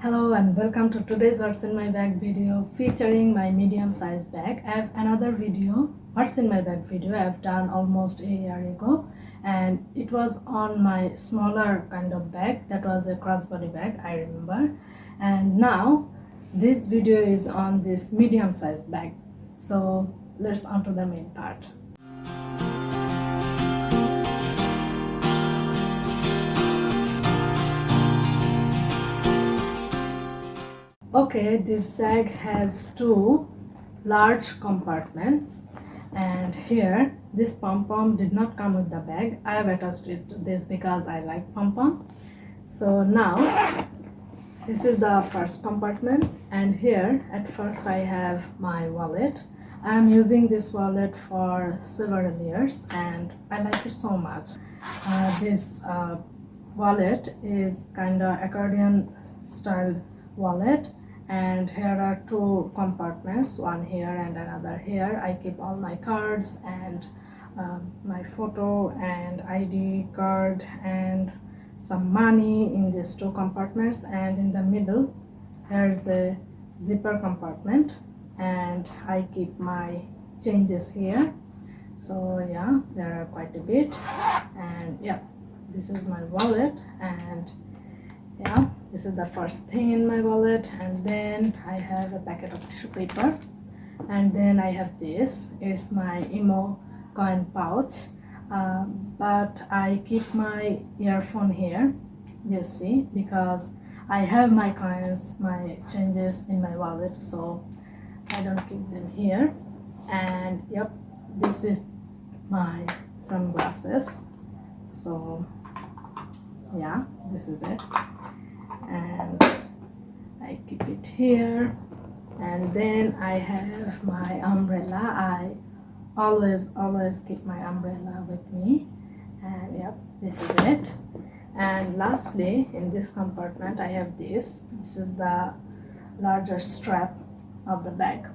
Hello and welcome to today's What's in My Bag video featuring my medium size bag. I have another video, What's in My Bag video I have done almost a year ago, and it was on my smaller kind of bag, that was a crossbody bag, I remember. And now this video is on this medium size bag. So let's on to the main part. Okay, this bag has two large compartments, and here this pom-pom did not come with the bag. I have attached it to this because I like pom-pom. So now this is the first compartment, and here at first I have my wallet. I am using this wallet for several years and I like it so much. This wallet is kind of accordion style wallet, and here are two compartments, one here and another here. I keep all my cards and my photo and ID card and some money in these two compartments, and in the middle there's a zipper compartment and I keep my changes here. So yeah, there are quite a bit, and yeah, this is my wallet, and yeah, this is the first thing in my wallet. And then I have a packet of tissue paper, and then I have this, it's my emo coin pouch, but I keep my earphone here, you see, because I have my coins, my changes in my wallet, so I don't keep them here. And yep, this is my sunglasses, so yeah, this is it, and I keep it here. And then I have my umbrella. I always keep my umbrella with me, and yep, this is it. And lastly, in this compartment I have this is the larger strap of the bag.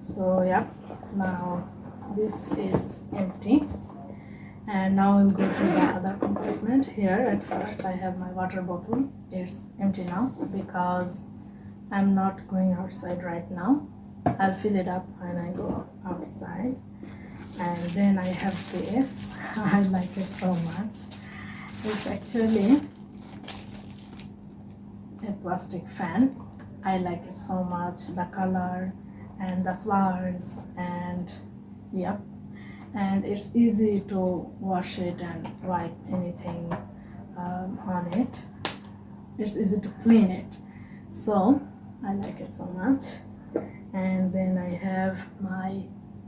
So yep, now this is empty, and now we'll go to the other compartment. Here at first I have my water bottle. It's empty now because I'm not going outside right now. I'll fill it up when I go outside. And then I have this. I like it so much. It's actually a plastic fan. I like it so much, the color and the flowers, and yep, and it's easy to wash it and wipe anything on it. It's easy to clean it, so I like it so much. And then I have my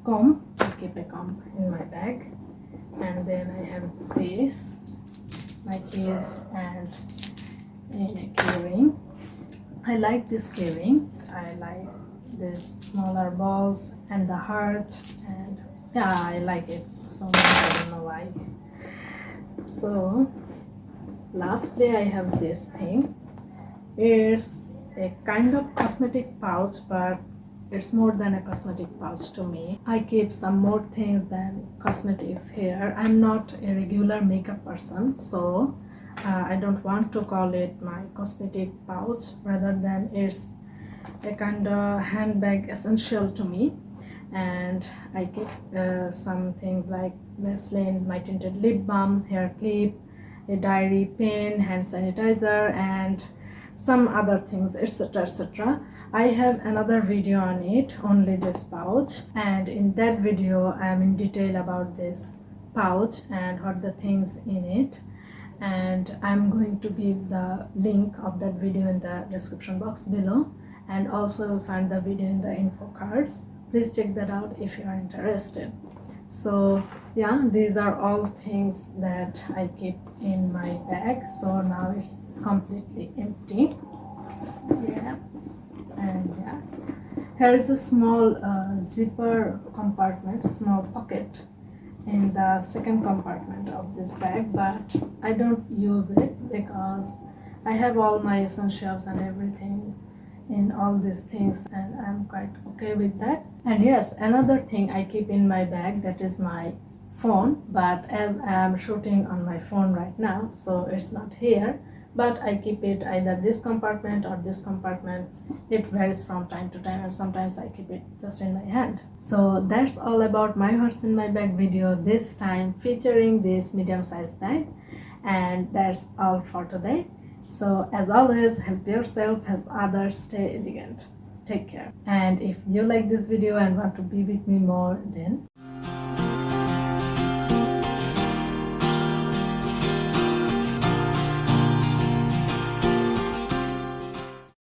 comb. I keep a comb in my bag. And then I have this, my keys, and a keyring. I like this keyring. I like these smaller balls and the heart, and yeah, I like it so much. I don't know why. So lastly I have this thing. It's a kind of cosmetic pouch, but it's more than a cosmetic pouch to me. I keep some more things than cosmetics here. I'm not a regular makeup person, so I don't want to call it my cosmetic pouch, rather than it's a kind of handbag essential to me. And I keep some things like Vaseline, my tinted lip balm, hair clip, a diary, pen, hand sanitizer, and some other things, etc, etc. I have another video on it, only this pouch, and in that video I am in detail about this pouch and what the things in it, and I'm going to give the link of that video in the description box below, and also you'll find the video in the info cards. Please check that out if you are interested. So yeah, these are all things that I keep in my bag. So now it's completely empty. Yeah, and yeah, here is a small zipper compartment, small pocket in the second compartment of this bag, but I don't use it because I have all my essentials and everything in all these things, and I'm quite okay with that. And yes, another thing I keep in my bag, that is my phone, but as I am shooting on my phone right now, so it's not here, but I keep it either this compartment or this compartment. It varies from time to time, and sometimes I keep it just in my hand. So that's all about my horse in my bag video, this time featuring this medium-sized bag. And that's all for today. So as always, help yourself, help others, stay elegant. Take care. And if you like this video and want to be with me more, then